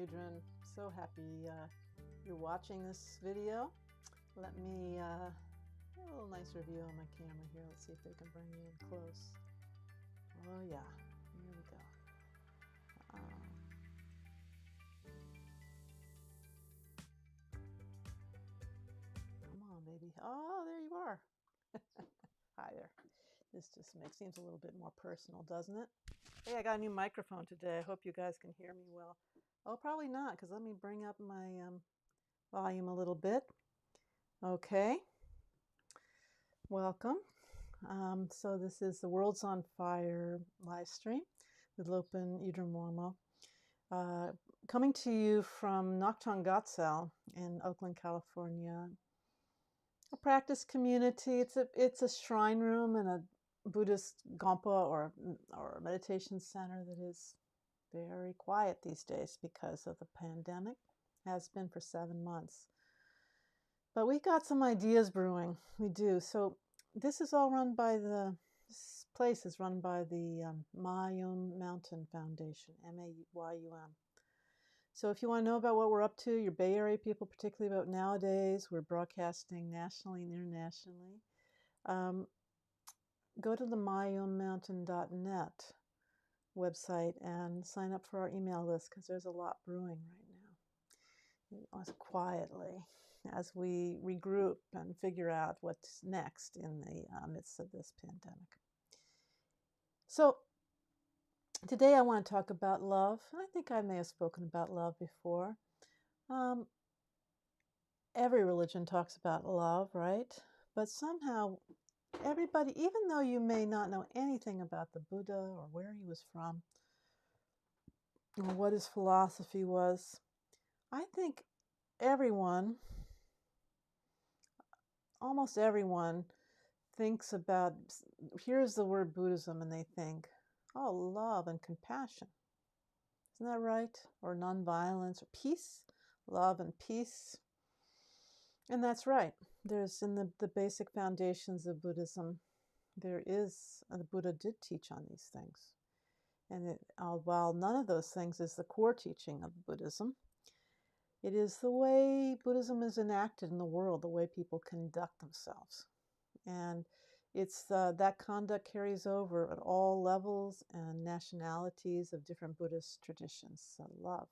Yudron. So happy you're watching this video. Let me a little nicer view on my camera here. Let's see if they can bring me in close. Oh yeah, here we go. Come on, baby. Oh, there you are. Hi there. This just seems a little bit more personal, doesn't it? Hey, I got a new microphone today. I hope you guys can hear me well. Oh, probably not, because let me bring up my volume a little bit. Okay. Welcome. So this is the World's on Fire live stream with Lopen Yudron, coming to you from Ngondro in Oakland, California. A practice community. It's a shrine room and a Buddhist gompa or a meditation center that is very quiet these days because of the pandemic. Has been for 7 months. But we got some ideas brewing. We do. So this is all run by this place is run by the Mayum Mountain Foundation, MAYUM. So if you want to know about what we're up to, your Bay Area people, particularly about nowadays, we're broadcasting nationally and internationally. Go to the mayummountain.net website and sign up for our email list, because there's a lot brewing right now. Quietly, as we regroup and figure out what's next in the midst of this pandemic. So today I want to talk about love. I think I may have spoken about love before. Every religion talks about love, right? But somehow everybody, even though you may not know anything about the Buddha or where he was from or what his philosophy was, I think almost everyone thinks about, here's the word Buddhism, and they think, oh, love and compassion. Isn't that right? Or nonviolence, or peace, love and peace. And that's right. There's in the basic foundations of Buddhism, the Buddha did teach on these things. And while none of those things is the core teaching of Buddhism, it is the way Buddhism is enacted in the world, the way people conduct themselves. And it's that conduct carries over at all levels and nationalities of different Buddhist traditions. So love.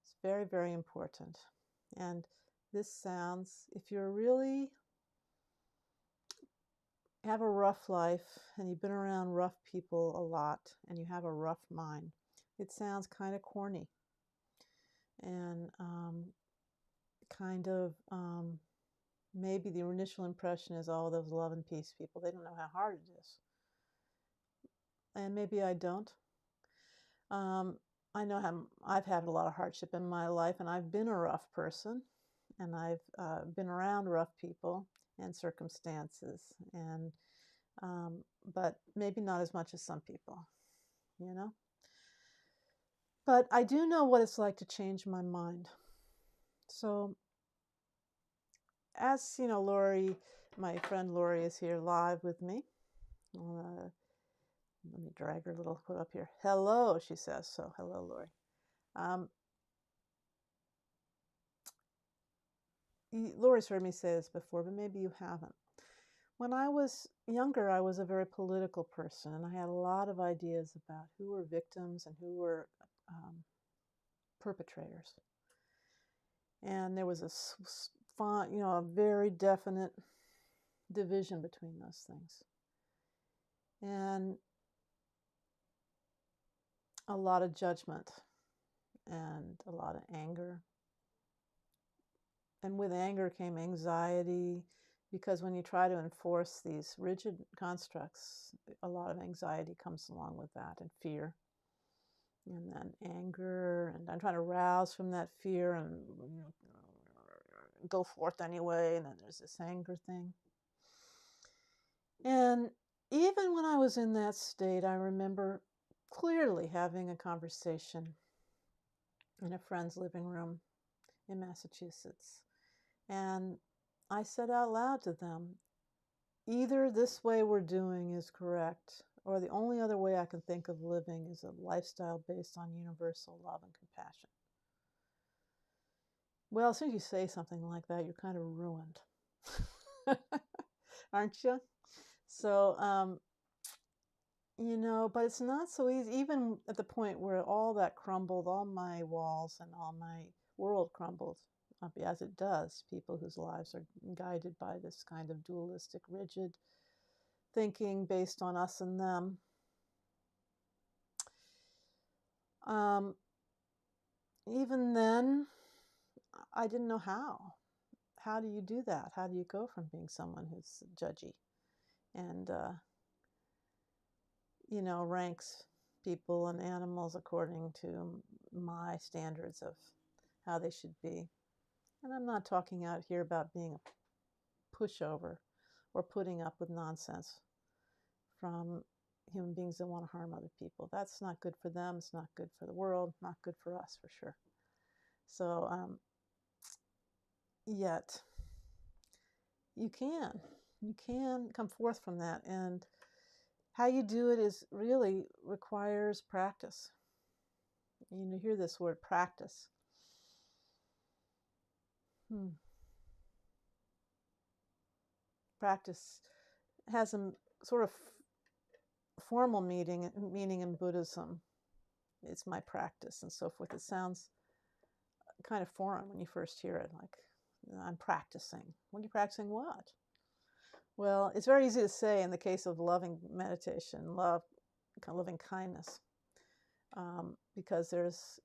It's very, very important. And this sounds, if you're really have a rough life and you've been around rough people a lot and you have a rough mind, it sounds kind of corny and maybe the initial impression is, oh, those love and peace people, they don't know how hard it is. And maybe I don't. I know I've had a lot of hardship in my life, and I've been a rough person, and I've been around rough people and circumstances, and but maybe not as much as some people, you know. But I do know what it's like to change my mind. So, as you know, Lori, my friend Lori, is here live with me. Let me drag her a little foot up here. Hello, she says. So, hello, Lori. Lori's heard me say this before, but maybe you haven't. When I was younger, I was a very political person, and I had a lot of ideas about who were victims and who were perpetrators. And there was a very definite division between those things. and a lot of judgment and a lot of anger. And with anger came anxiety, because when you try to enforce these rigid constructs, a lot of anxiety comes along with that, and fear. And then anger, and I'm trying to rouse from that fear and go forth anyway, and then there's this anger thing. And even when I was in that state, I remember clearly having a conversation in a friend's living room in Massachusetts. And I said out loud to them, either this way we're doing is correct, or the only other way I can think of living is a lifestyle based on universal love and compassion. Well, as soon as you say something like that, you're kind of ruined, aren't you? So, but it's not so easy, even at the point where all that crumbled, all my walls and all my world crumbled, as it does, people whose lives are guided by this kind of dualistic, rigid thinking based on us and them. Even then, I didn't know how. How do you do that? How do you go from being someone who's judgy and, ranks people and animals according to my standards of how they should be? And I'm not talking out here about being a pushover or putting up with nonsense from human beings that want to harm other people. That's not good for them. It's not good for the world. Not good for us, for sure. So, yet you can come forth from that, and how you do it is really requires practice. You hear this word practice. Practice has a sort of formal meaning in Buddhism. It's my practice and so forth. It sounds kind of foreign when you first hear it, like, I'm practicing. What are you practicing? What? Well, it's very easy to say in the case of loving meditation, loving kindness, because there's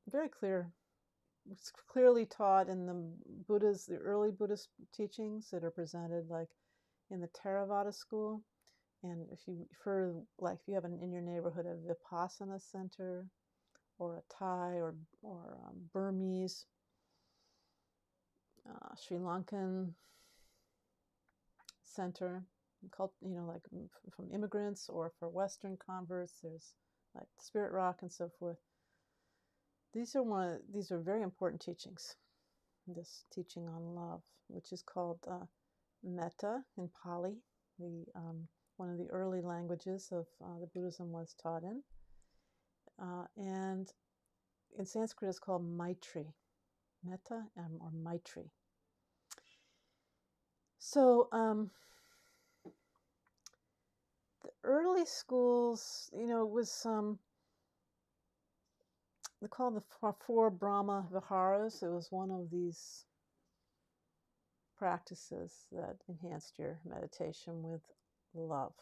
very it's clearly taught in the early Buddhist teachings that are presented, like in the Theravada school. And if you have in your neighborhood a Vipassana center, or a Thai or Burmese, Sri Lankan center, like from immigrants or for Western converts, there's like Spirit Rock and so forth. These are very important teachings. This teaching on love, which is called metta in Pali, one of the early languages of the Buddhism was taught in, and in Sanskrit it's called Maitri, metta or Maitri. So the early schools, was they called the four Brahma Viharas. It was one of these practices that enhanced your meditation with love.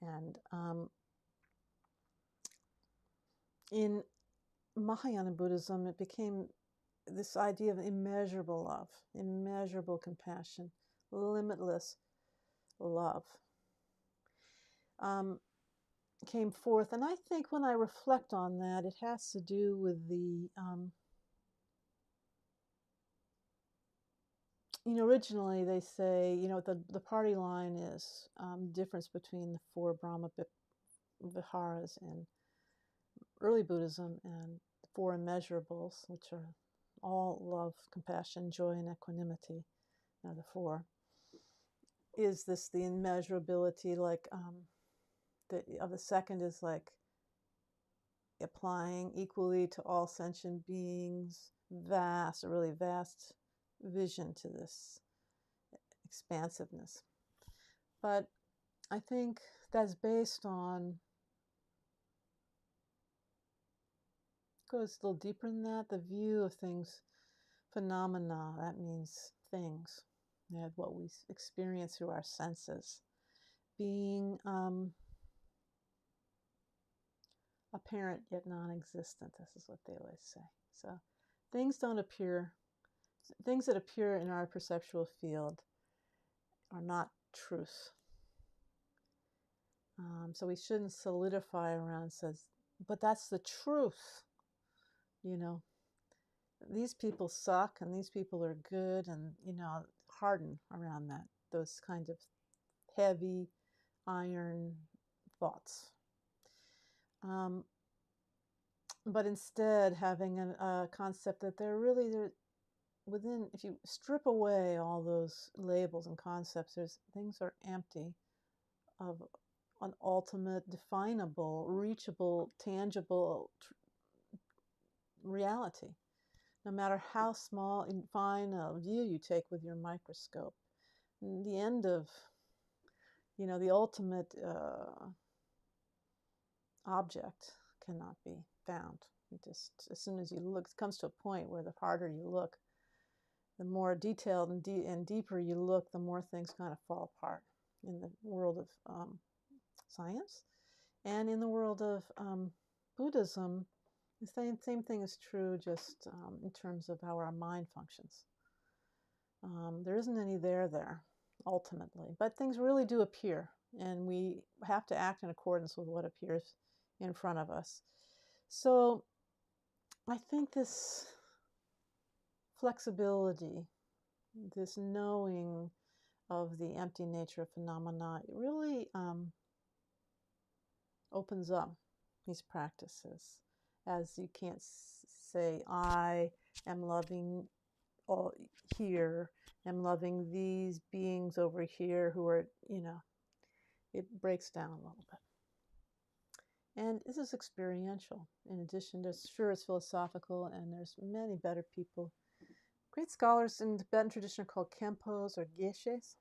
And in Mahayana Buddhism, it became this idea of immeasurable love, immeasurable compassion, limitless love. Came forth, and I think when I reflect on that, it has to do with the originally they say, the party line is difference between the four Brahma Viharas in early Buddhism and the four immeasurables, which are all love, compassion, joy, and equanimity. Now the four is this the immeasurability, like the second is like applying equally to all sentient beings, a really vast vision to this expansiveness. But I think that's based on, goes a little deeper than that, the view of things, phenomena, that means things, what we experience through our senses. being apparent yet non-existent. This is what they always say. So things don't appear, things that appear in our perceptual field are not truth. So we shouldn't solidify around says, but that's the truth. You know, these people suck and these people are good, and, you know, harden around that, those kinds of heavy iron thoughts. But instead having a concept that they're within, if you strip away all those labels and concepts, things are empty of an ultimate, definable, reachable, tangible reality. No matter how small and fine a view you take with your microscope, the end of, you know, the ultimate object cannot be found. You just, as soon as you look, it comes to a point where the harder you look, the more detailed and deeper you look, the more things kind of fall apart in the world of science. And in the world of Buddhism, the same thing is true, just in terms of how our mind functions. There isn't any there, ultimately. But things really do appear, and we have to act in accordance with what appears in front of us. So I think this flexibility, this knowing of the empty nature of phenomena, really opens up these practices. As you can't say, I am loving all here, am loving these beings over here who are, you know, it breaks down a little bit. And this is experiential. In addition to, sure, it's philosophical, and there's many better people. Great scholars in the Tibetan tradition are called Khenpos or Geshes.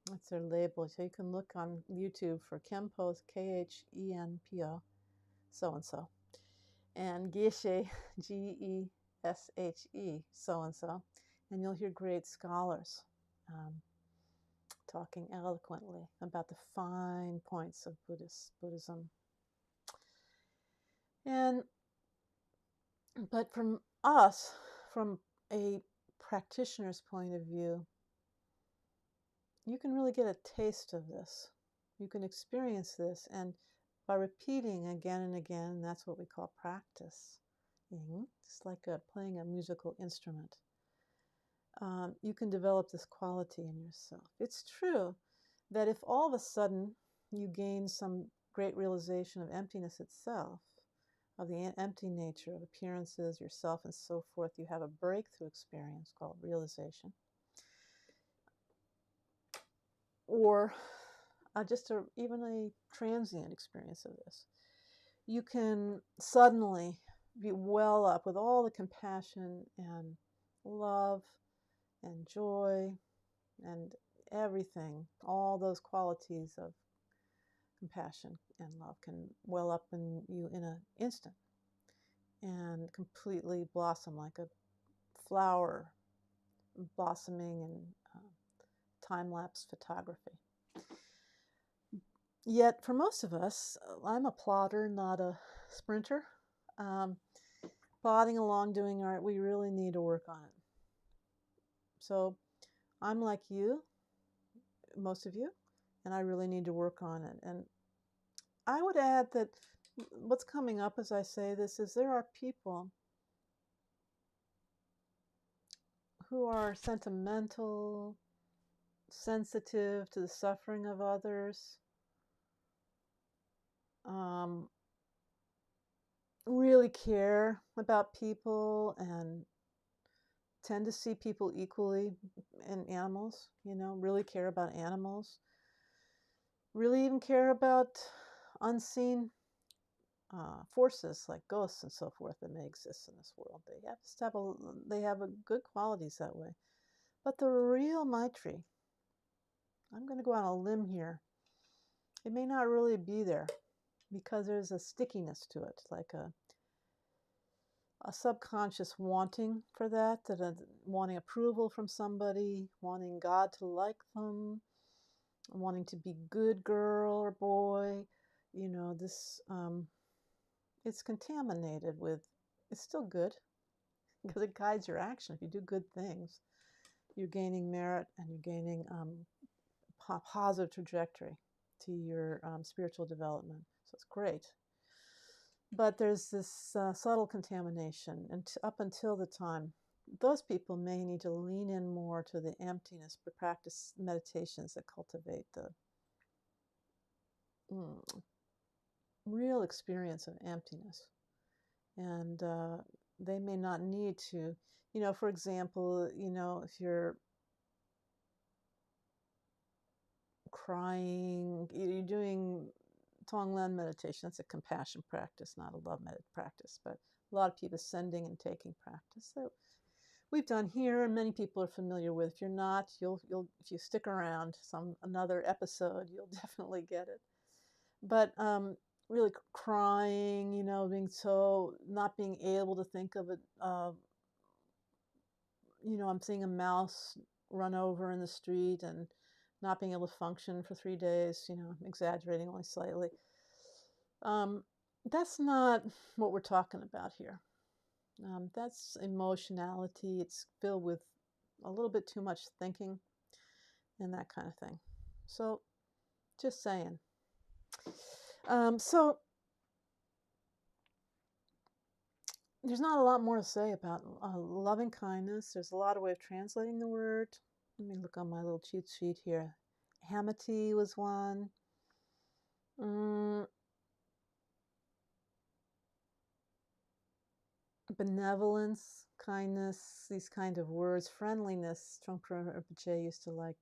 That's their label. So you can look on YouTube for Khenpos, Khenpo, so-and-so. And Geshe, Geshe, so-and-so. And you'll hear great scholars talking eloquently about the fine points of Buddhism. But from us, from a practitioner's point of view, you can really get a taste of this. You can experience this, and by repeating again and again, that's what we call practice. It's like playing a musical instrument. You can develop this quality in yourself. It's true that if all of a sudden you gain some great realization of emptiness itself, of the empty nature of appearances, yourself, and so forth, you have a breakthrough experience called realization. Or just even a transient experience of this. You can suddenly be well up with all the compassion and love and joy and everything, all those qualities of compassion and love can well up in you in an instant and completely blossom like a flower blossoming in time-lapse photography. Yet for most of us, I'm a plotter, not a sprinter. Plodding along doing art, we really need to work on it. So I'm like you, most of you, and I really need to work on it. And I would add that what's coming up as I say this is there are people who are sentimental, sensitive to the suffering of others, really care about people and tend to see people equally in animals, you know, really care about animals, really even care about unseen forces like ghosts and so forth that may exist in this world. They have a good qualities that way. But the real Maitri, I'm going to go on a limb here, it may not really be there because there's a stickiness to it, like a subconscious wanting for that wanting approval from somebody, wanting God to like them, wanting to be good girl or boy. You know, this, it's contaminated with, it's still good because it guides your action. If you do good things, you're gaining merit and you're gaining positive trajectory to your spiritual development. So it's great. But there's this subtle contamination, and up until the time, those people may need to lean in more to the emptiness, but practice meditations that cultivate the real experience of emptiness. And they may not need to, you know, for example, you know, if you're crying, you're doing Tonglen meditation, that's a compassion practice, not a love practice, but a lot of people sending and taking practice. So we've done here, and many people are familiar with. If you're not, you'll if you stick around another episode, you'll definitely get it. But really crying, you know, being so, not being able to think of it. You know, I'm seeing a mouse run over in the street and not being able to function for 3 days. You know, I'm exaggerating only slightly. That's not what we're talking about here. That's emotionality. It's filled with a little bit too much thinking and that kind of thing. So, just saying. So, there's not a lot more to say about loving kindness. There's a lot of way of translating the word. Let me look on my little cheat sheet here. Amity was one. Benevolence, kindness, these kind of words. Friendliness. Trungpa Rinpoche used to like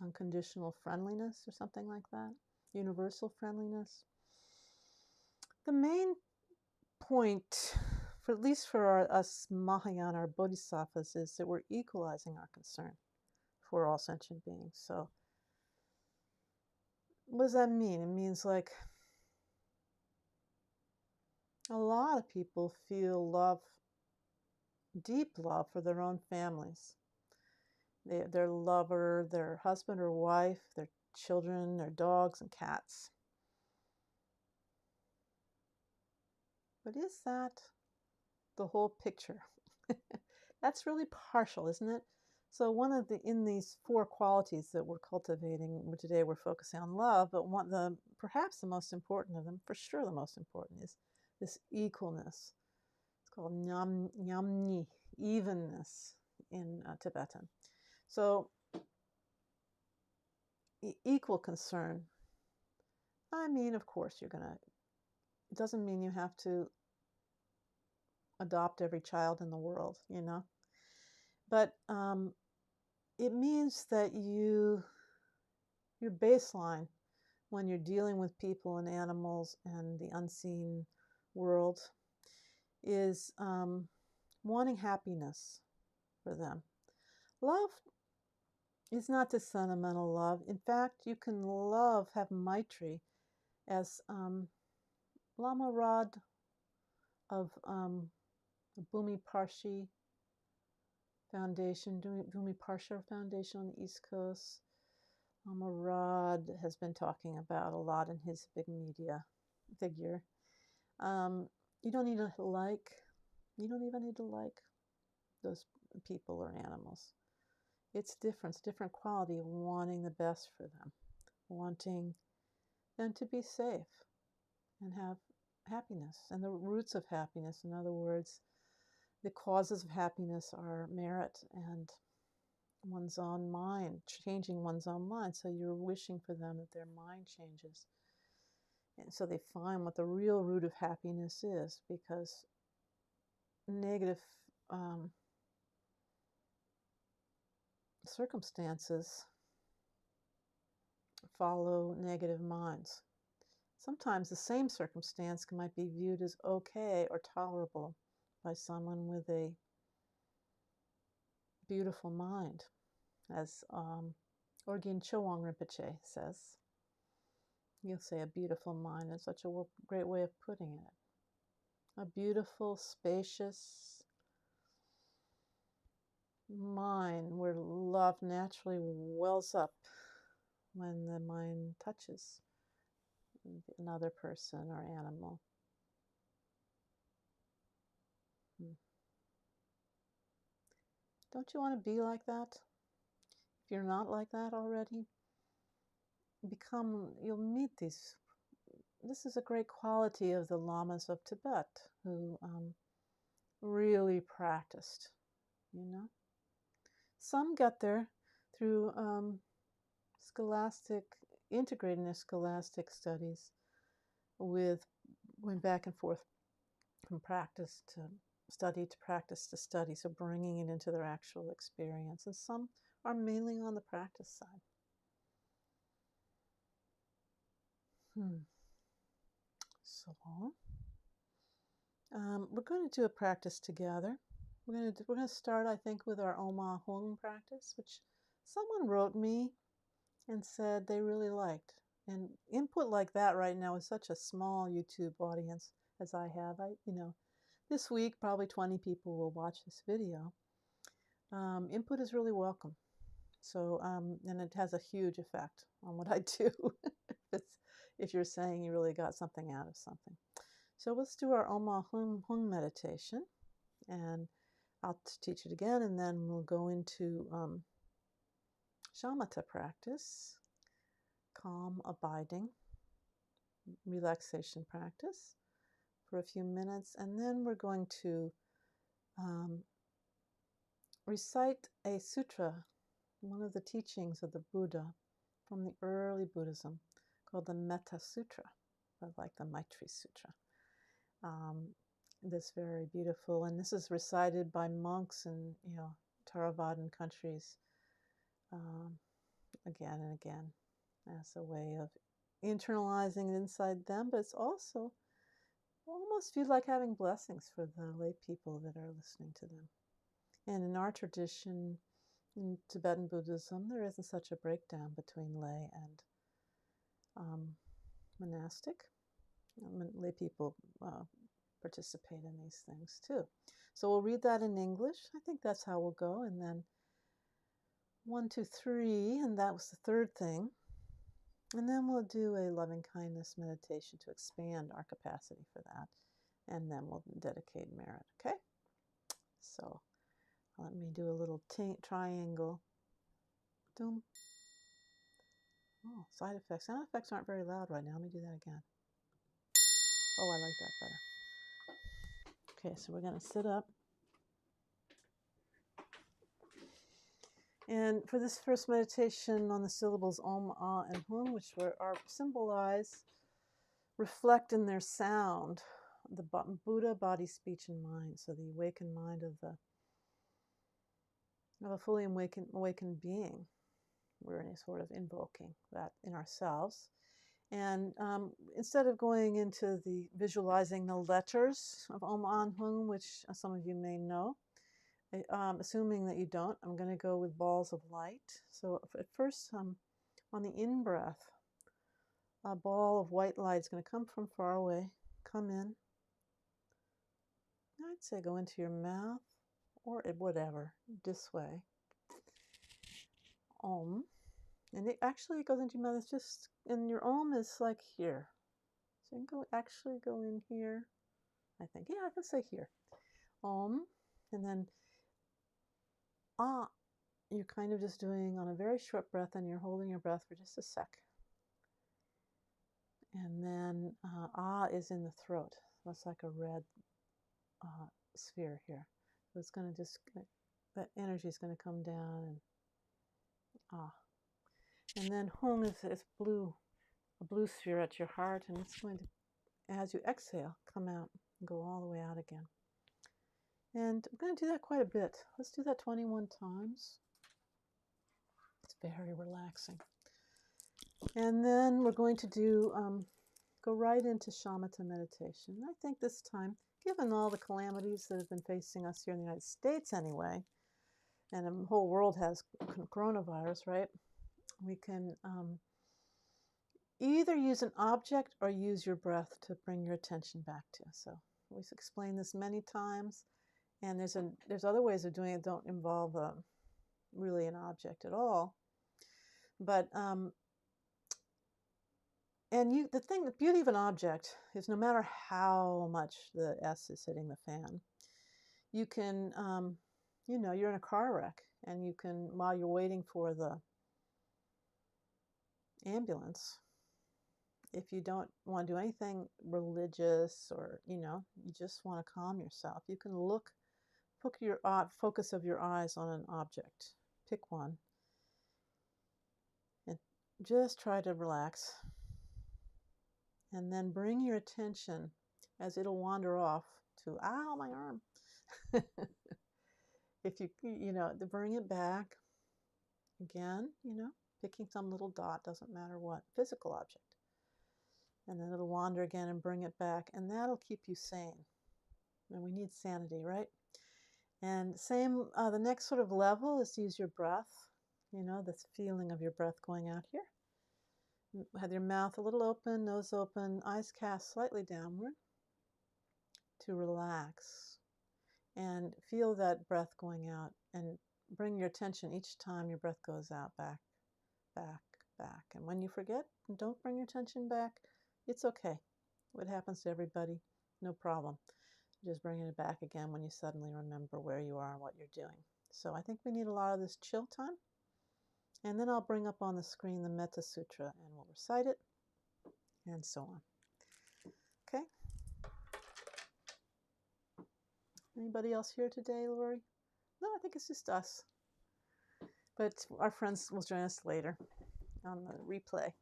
unconditional friendliness or something like that. Universal friendliness. The main point, for at least for us Mahayana, our bodhisattvas, is that we're equalizing our concern for all sentient beings. So what does that mean? It means like a lot of people feel love, deep love for their own families. Their lover, their husband or wife, their children, their dogs and cats. But is that the whole picture? That's really partial, isn't it? So one of in these 4 qualities that we're cultivating today, we're focusing on love, but perhaps the most important of them, for sure the most important, is this equalness. It's called nyamni, evenness in Tibetan. So equal concern. I mean, of course, it doesn't mean you have to adopt every child in the world, you know. But it means that your baseline when you're dealing with people and animals and the unseen world is wanting happiness for them. Love is not this sentimental love. In fact, you can have Maitri, as Lama Rod of Bhumi Parshi Foundation, Bhumi Parsha Foundation on the East Coast. Lama Rod has been talking about a lot in his big media figure. You don't even need to like those people or animals. It's different. It's different quality of wanting the best for them, wanting them to be safe and have happiness and the roots of happiness. In other words, the causes of happiness are merit and one's own mind, changing one's own mind. So you're wishing for them that their mind changes. And so they find what the real root of happiness is, because negative circumstances follow negative minds. Sometimes the same circumstance might be viewed as okay or tolerable by someone with a beautiful mind, as Orgyen Chowang Rinpoche says. You'll say a beautiful mind is such a great way of putting it. A beautiful, spacious mind where love naturally wells up when the mind touches another person or animal. Don't you want to be like that? If you're not like that already, you'll meet these. This is a great quality of the lamas of Tibet who really practiced, you know. Some got there through integrating their scholastic studies went back and forth from practice to study to practice to study, so bringing it into their actual experience. And some are mainly on the practice side. So we're going to do a practice together. We're going to start, I think, with our Oma Hung practice, which someone wrote me and said they really liked. And input like that right now is such a small YouTube audience as I have. This week probably 20 people will watch this video. Input is really welcome. So, and it has a huge effect on what I do. if you're saying you really got something out of something. So let's do our Oma Hung meditation, and I'll teach it again, and then we'll go into shamatha practice, calm, abiding, relaxation practice for a few minutes, and then we're going to recite a sutra, one of the teachings of the Buddha from the early Buddhism, called the Metta Sutra, like the Maitri Sutra. This very beautiful, and this is recited by monks in Theravadan countries again and again as a way of internalizing it inside them, but it's also almost feels like having blessings for the lay people that are listening to them. And in our tradition, in Tibetan Buddhism, there isn't such a breakdown between lay and monastic. Lay people participate in these things too. So we'll read that in English. I think that's how we'll go. And then 1, 2, 3, and that was the third thing. And then we'll do a loving kindness meditation to expand our capacity for that. And then we'll dedicate merit, okay? So let me do a little triangle. Doom. Oh, side effects. Sound effects aren't very loud right now. Let me do that again. Oh, I like that better. Okay, so we're going to sit up. And for this first meditation on the syllables Om, Ah, and Hum, which are symbolized, reflect in their sound the Buddha, body, speech, and mind. So the awakened mind of a fully awakened being. We're sort of invoking that in ourselves. And instead of going into the visualizing the letters of Om, An, Hum, which some of you may know, assuming that you don't, I'm going to go with balls of light. So at first, on the in-breath, a ball of white light is going to come from far away, come in. I'd say go into your mouth or whatever, this way. Om. And it actually goes into your mouth. It's just, and your Om is like here. So you can actually go in here. I think, yeah, I can say here. Om. And then Ah. You're kind of just doing on a very short breath, and you're holding your breath for just a sec. And then Ah is in the throat. That's like a red sphere here. So it's going to just, that energy is going to come down and Ah. And then Hung is blue, a blue sphere at your heart, and it's going to, as you exhale, come out and go all the way out again. And I'm going to do that quite a bit. Let's do that 21 times. It's very relaxing. And then we're going to do, go right into shamatha meditation. I think this time, given all the calamities that have been facing us here in the United States anyway, and the whole world has coronavirus, right? We can either use an object or use your breath to bring your attention back to. So we've explained this many times, and there's other ways of doing it that don't involve really an object at all. But And the beauty of an object is no matter how much the S is hitting the fan, you can, you're in a car wreck and you can, while you're waiting for the ambulance, if you don't want to do anything religious or, you just want to calm yourself, you can put your focus of your eyes on an object. Pick one and just try to relax. And then bring your attention as it'll wander off to, ow, my arm. If you to bring it back again, picking some little dot, doesn't matter what, physical object. And then it'll wander again and bring it back, and that'll keep you sane. And we need sanity, right? And same, the next sort of level is to use your breath, this feeling of your breath going out here. Have your mouth a little open, nose open, eyes cast slightly downward to relax. And feel that breath going out, and bring your attention each time your breath goes out, back, back, back. And when you forget, don't bring your attention back. It's okay. What happens to everybody, no problem. Just bringing it back again when you suddenly remember where you are and what you're doing. So I think we need a lot of this chill time. And then I'll bring up on the screen the Metta Sutra and we'll recite it and so on. Okay? Anybody else here today, Lori? No, I think it's just us. But our friends will join us later on the replay.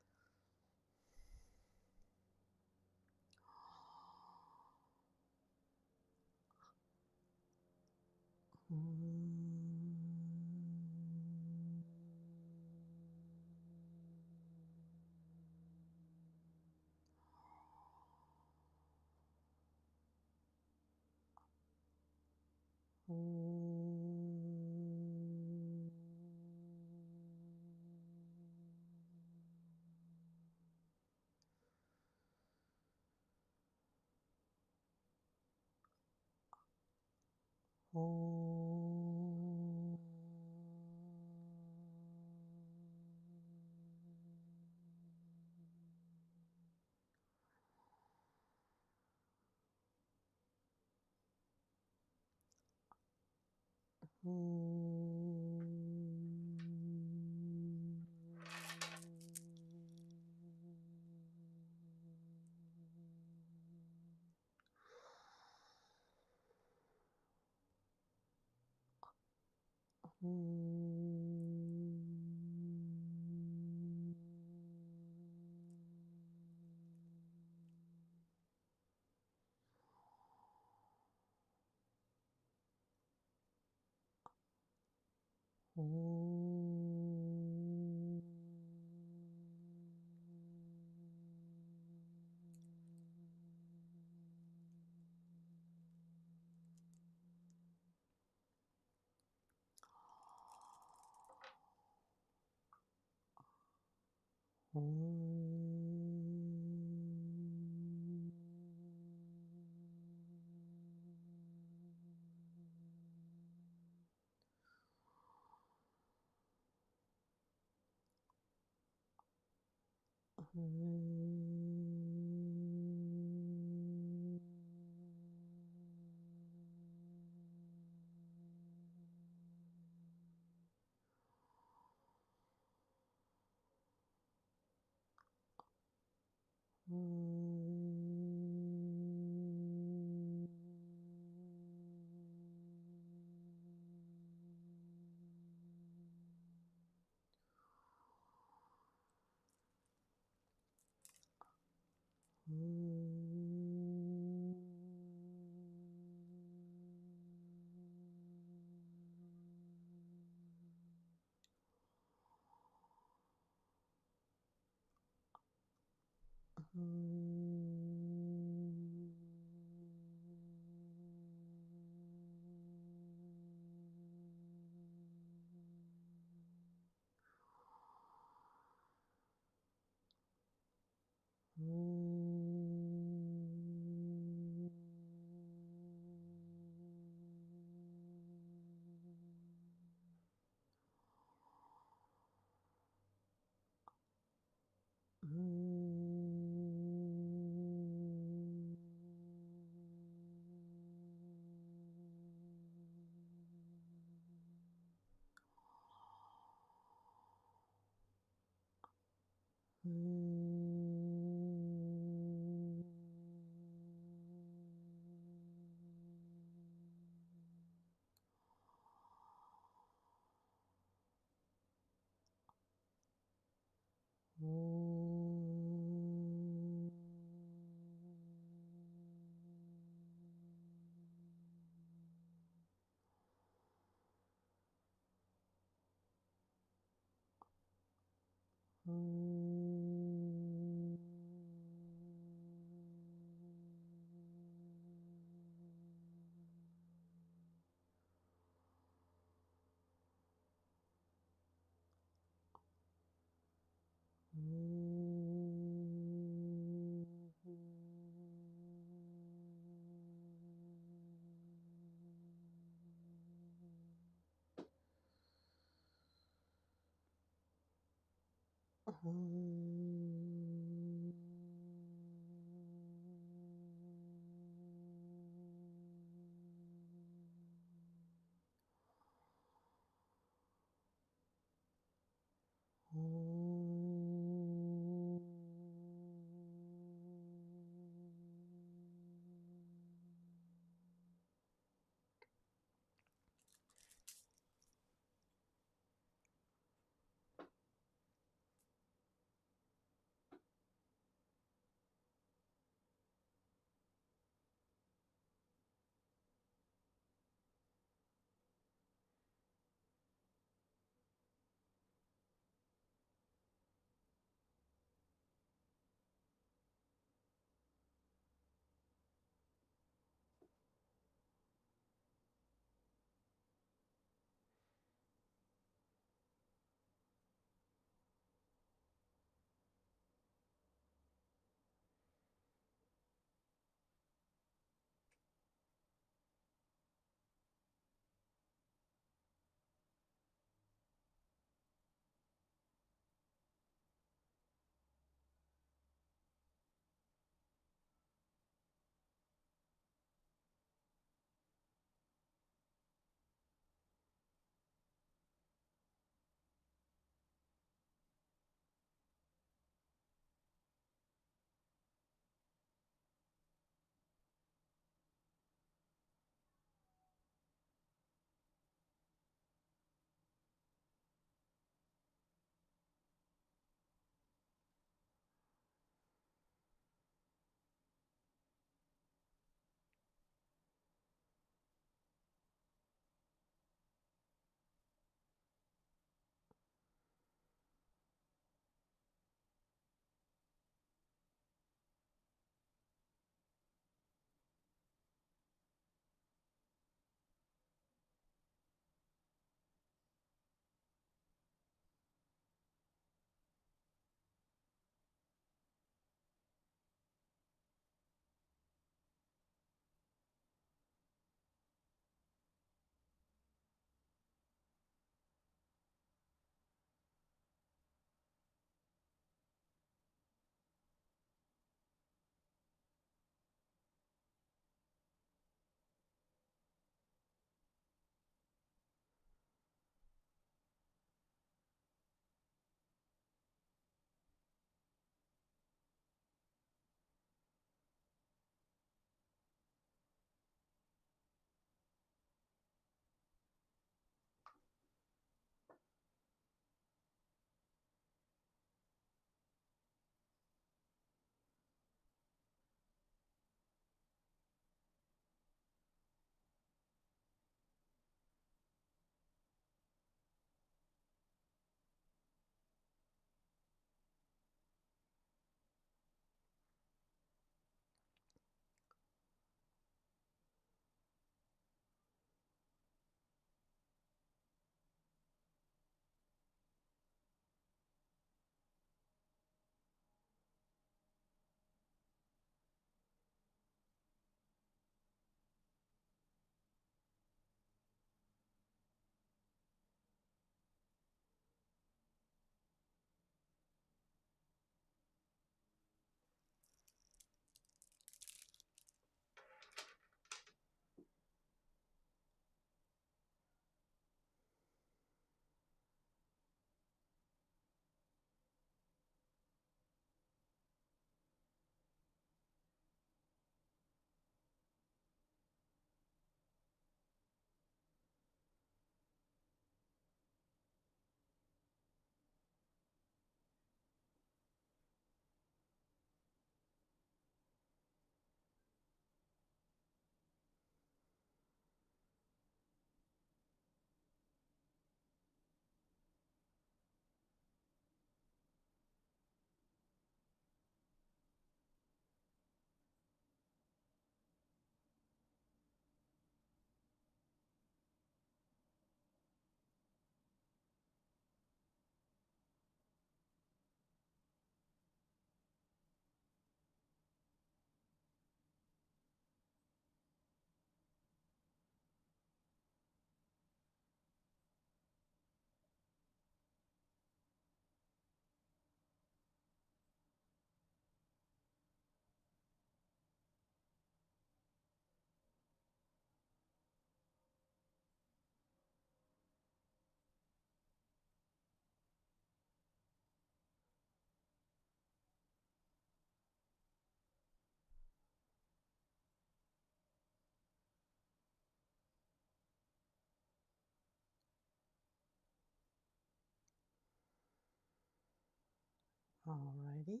Alrighty.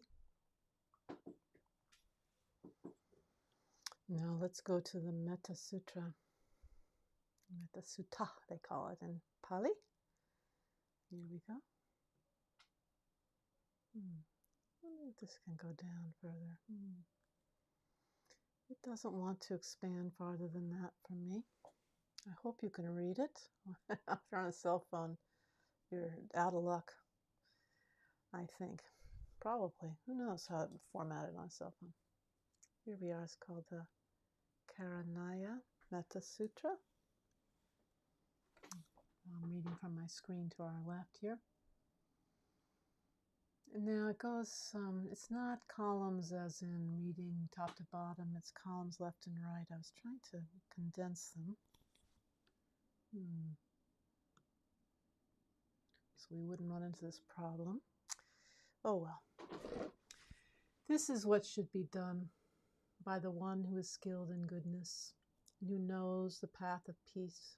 Now let's go to the Metta Sutra. Metta Sutta, they call it in Pali. Here we go. I wonder if this can go down further. It doesn't want to expand farther than that for me. I hope you can read it. If you're on a cell phone, you're out of luck, I think. Probably. Who knows how it's formatted on a cell phone. Here we are. It's called the Karanaya Metta Sutra. I'm reading from my screen to our left here. And now it goes, it's not columns as in reading top to bottom, it's columns left and right. I was trying to condense them. So we wouldn't run into this problem. Oh well. This is what should be done by the one who is skilled in goodness, and who knows the path of peace.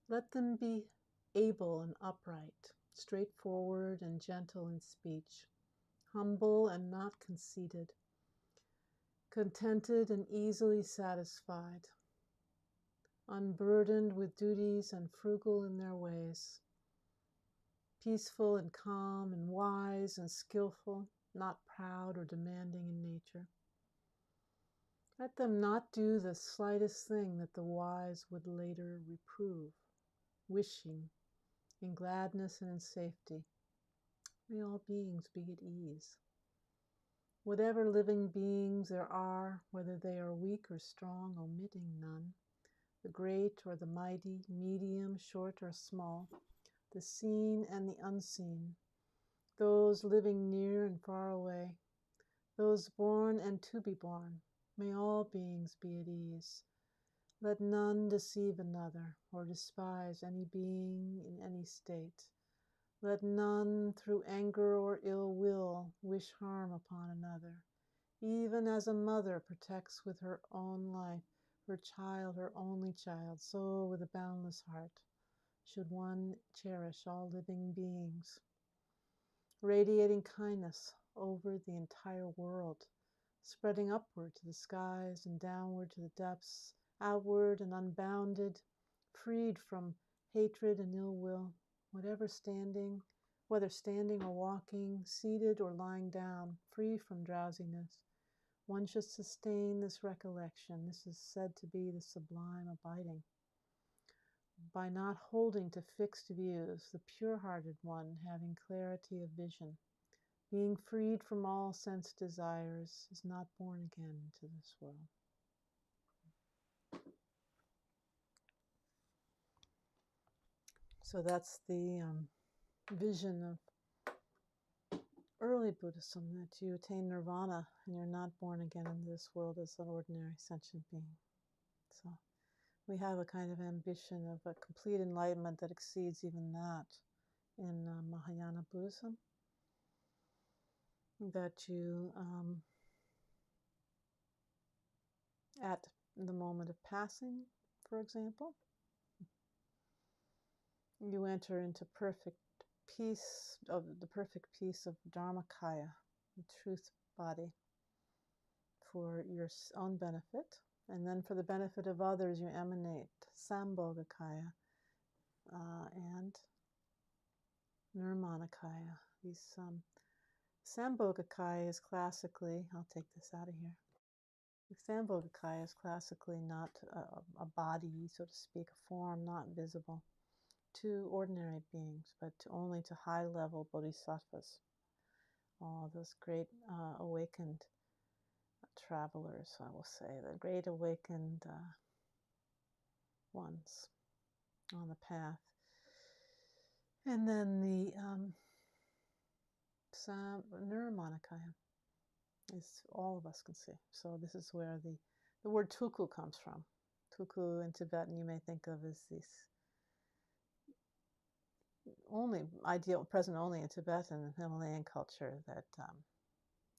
Let them be able and upright, straightforward and gentle in speech, humble and not conceited, contented and easily satisfied, unburdened with duties and frugal in their ways, peaceful and calm and wise and skillful, not proud or demanding in nature. Let them not do the slightest thing that the wise would later reprove, wishing, in gladness and in safety. May all beings be at ease. Whatever living beings there are, whether they are weak or strong, omitting none, the great or the mighty, medium, short or small, the seen and the unseen, those living near and far away, those born and to be born, may all beings be at ease. Let none deceive another or despise any being in any state. Let none through anger or ill will wish harm upon another. Even as a mother protects with her own life her child, her only child, so with a boundless heart should one cherish all living beings, radiating kindness over the entire world, spreading upward to the skies and downward to the depths, outward and unbounded, freed from hatred and ill will, whether standing or walking, seated or lying down, free from drowsiness. One should sustain this recollection. This is said to be the sublime abiding. By not holding to fixed views, the pure-hearted one, having clarity of vision, being freed from all sense desires, is not born again into this world. So that's the vision of early Buddhism, that you attain nirvana and you're not born again into this world as an ordinary sentient being. So we have a kind of ambition of a complete enlightenment that exceeds even that in Mahayana Buddhism. That you, at the moment of passing, for example, you enter into perfect peace of Dharmakaya, the truth body, for your own benefit, and then for the benefit of others you emanate Sambhogakaya and Nirmanakaya. These Sambhogakaya is classically, I'll take this out of here. The Sambhogakaya is classically not a body, so to speak, a form not visible to ordinary beings, but only to high-level bodhisattvas, all those great awakened travelers, I will say, the great awakened ones on the path. And then the Nirmanakaya is all of us can see. So this is where the word tuku comes from. Tuku in Tibetan you may think of as this only ideal, present only in Tibetan and Himalayan culture, that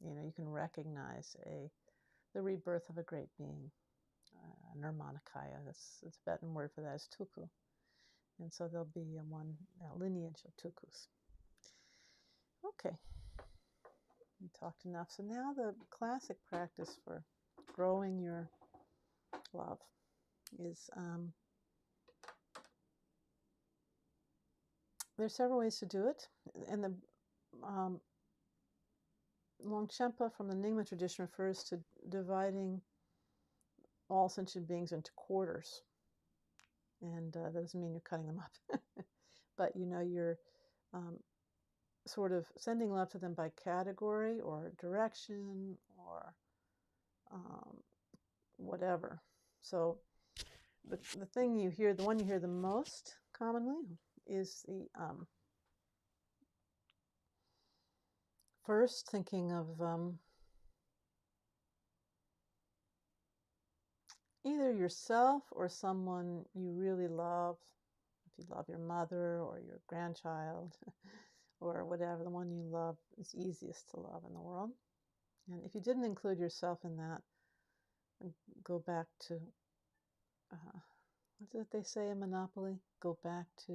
you can recognize the rebirth of a great being, Nirmanakaya. That's the Tibetan word for that is tuku, and so there'll be one lineage of tukus. Okay, We talked enough. So now the classic practice for growing your love is there's several ways to do it. And the Longchenpa from the Nyingma tradition refers to dividing all sentient beings into quarters. And that doesn't mean you're cutting them up. But, you know, you're sort of sending love to them by category or direction or whatever. So the thing you hear, the one you hear the most commonly is the first thinking of either yourself or someone you really love. If you love your mother or your grandchild or whatever, the one you love is easiest to love in the world. And if you didn't include yourself in that, go back to, what did they say in Monopoly? Go back to,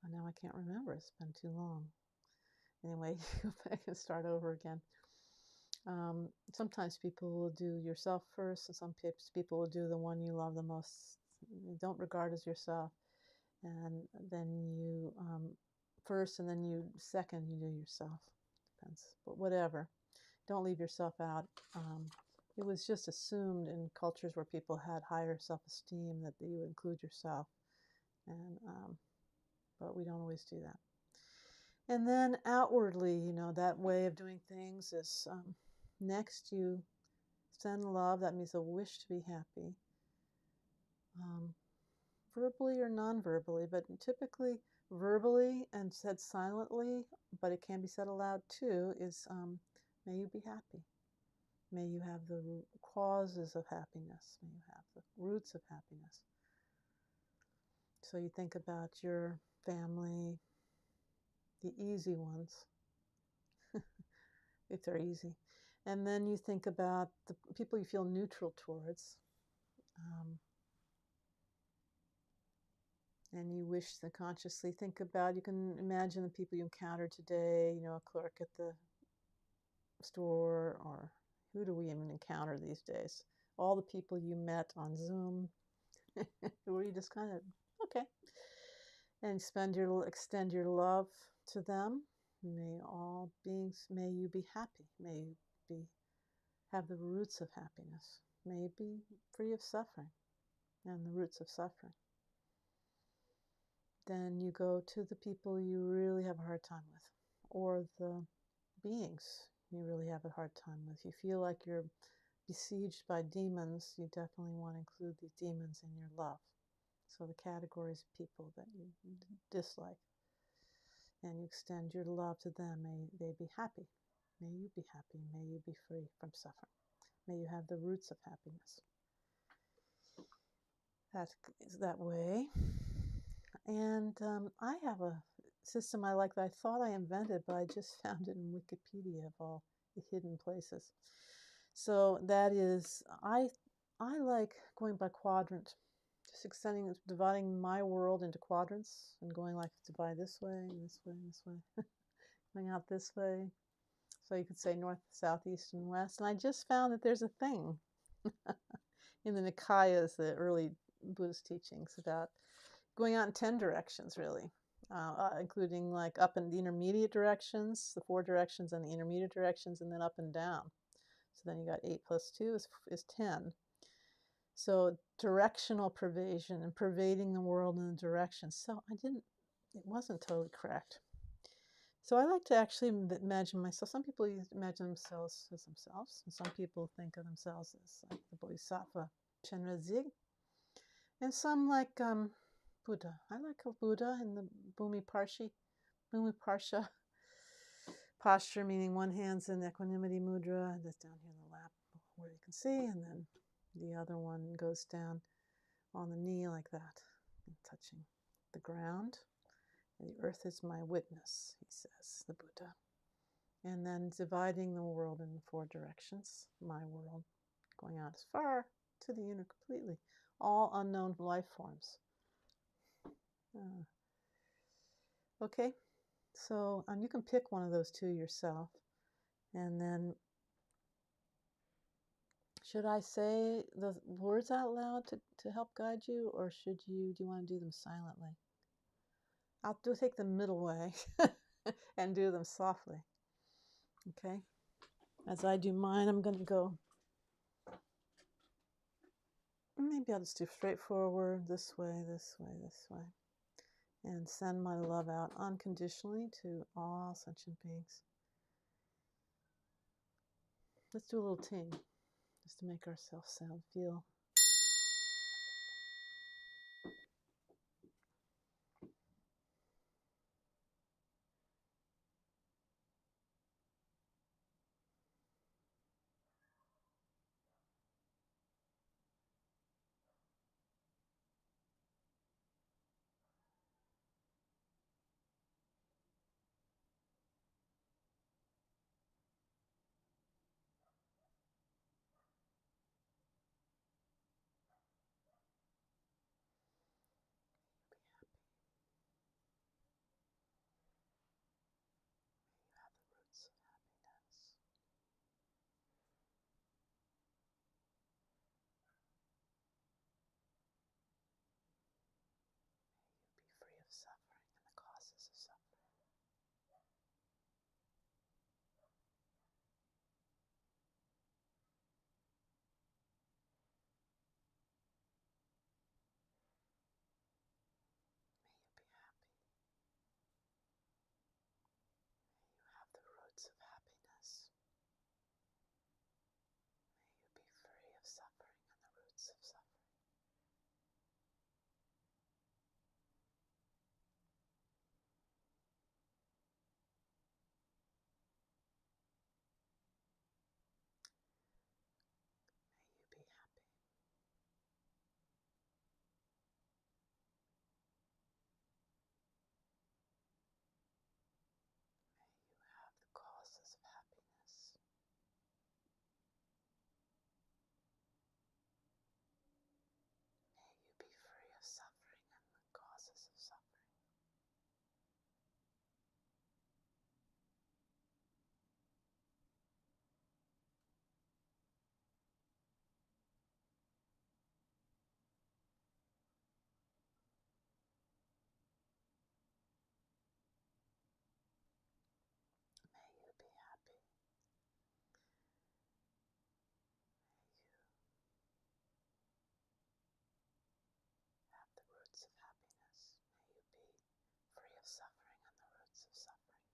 oh, now I can't remember, it's been too long. Anyway, go back and start over again. Sometimes people will do yourself first, and some people will do the one you love the most, you don't regard as yourself, and then you first, and then you second, you do yourself. Depends, but whatever. Don't leave yourself out. It was just assumed in cultures where people had higher self-esteem that you would include yourself, and but we don't always do that. And then outwardly, you know, that way of doing things is next you send love. That means a wish to be happy, verbally or non-verbally, but typically verbally and said silently, but it can be said aloud too, is may you be happy. May you have the causes of happiness. May you have the roots of happiness. So you think about your family, the easy ones, if they're easy. And then you think about the people you feel neutral towards. And you wish to consciously think about, you can imagine the people you encounter today, you know, a clerk at the store, or who do we even encounter these days? All the people you met on Zoom, where you just kind of, okay. And extend your love to them. May all beings, may you be happy. May you have the roots of happiness. May you be free of suffering and the roots of suffering. Then you go to the people you really have a hard time with, or the beings you really have a hard time with. You feel like you're besieged by demons, you definitely want to include these demons in your love. So the categories of people that you dislike. And you extend your love to them. May they be happy. May you be happy. May you be free from suffering. May you have the roots of happiness. That is that way. And I have a system I like that I thought I invented, but I just found it in Wikipedia of all the hidden places. So that is, I like going by quadrant, just dividing my world into quadrants and going like divide this way, this way, this way, going out this way. So you could say north, south, east, and west. And I just found that there's a thing in the Nikayas, the early Buddhist teachings, about going out in 10 directions, really, including like up in the intermediate directions, the 4 directions and the intermediate directions, and then up and down. So then you got 8 plus 2 is 10. So directional pervasion and pervading the world in the directions. So it wasn't totally correct. So I like to actually imagine myself. Some people imagine themselves as themselves, and some people think of themselves as like the Bodhisattva Chenrezig. And some like Buddha. I like a Buddha in the Bhumiparsha posture, meaning one hand's in equanimity mudra, that's down here in the lap where you can see, and then the other one goes down on the knee like that, touching the ground. The earth is my witness, he says, the Buddha. And then dividing the world in 4 directions, my world, going out as far to the inner completely, all unknown life forms. Okay, so you can pick one of those 2 yourself. And then, should I say the words out loud to help guide you, or do you want to do them silently? I'll take the middle way and do them softly. Okay? As I do mine, I'm going to go, maybe I'll just do straightforward, this way, this way, this way. And send my love out unconditionally to all sentient beings. Let's do a little ting, just to make ourselves feel. Suffering and the causes of suffering. May you be happy. May you have the roots of happiness. May you be free of suffering and the roots of suffering. May you be happy. May you have the causes of happiness. May you be free of suffering and the causes of suffering. May you be happy. May you have the roots of happiness. May you be free of suffering and the roots of suffering.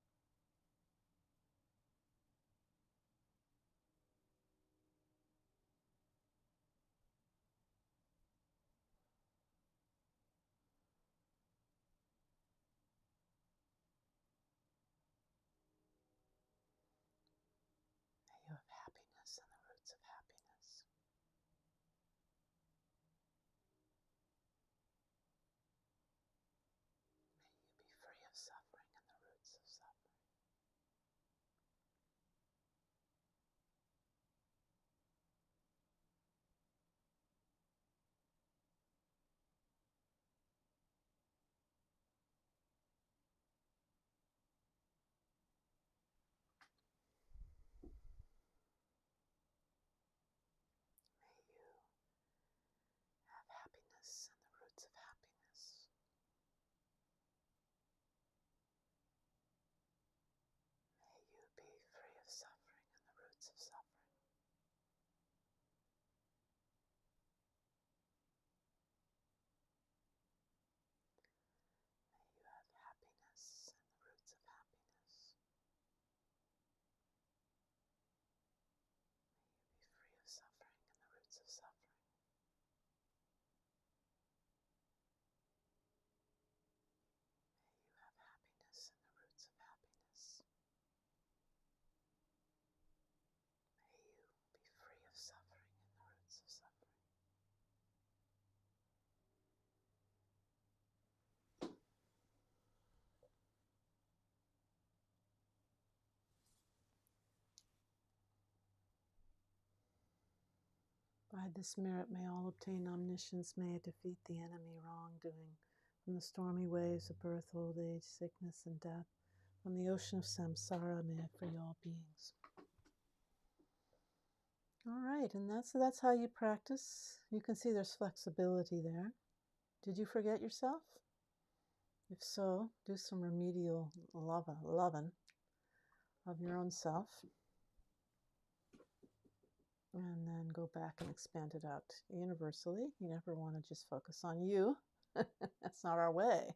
May you have happiness and the roots of happiness. May you be free of suffering and the roots of suffering. May you have happiness and the roots of happiness. May you be free of suffering and the roots of suffering. May you have happiness and the roots of happiness. May you be free of suffering and the roots of suffering. May you have happiness and the roots of happiness. May you be free of suffering and the roots of suffering. By this merit may all obtain omniscience, may it defeat the enemy wrongdoing. From the stormy waves of birth, old age, sickness, and death, from the ocean of samsara, may I free all beings. All right, and that's how you practice. You can see there's flexibility there. Did you forget yourself? If so, do some remedial loving of your own self. And then go back and expand it out universally. You never want to just focus on you. That's not our way.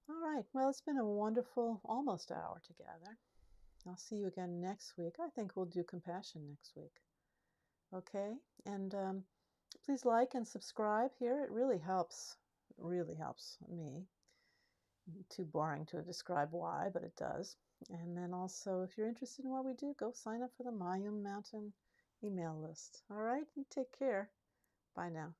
All right, well, it's been a wonderful almost hour together. I'll see you again next week. I think we'll do compassion next week. Okay, and please like and subscribe here. It really helps me. Too boring to describe why, but it does. And then also, if you're interested in what we do, go sign up for the Mayum Mountain email list. All right, you take care. Bye now.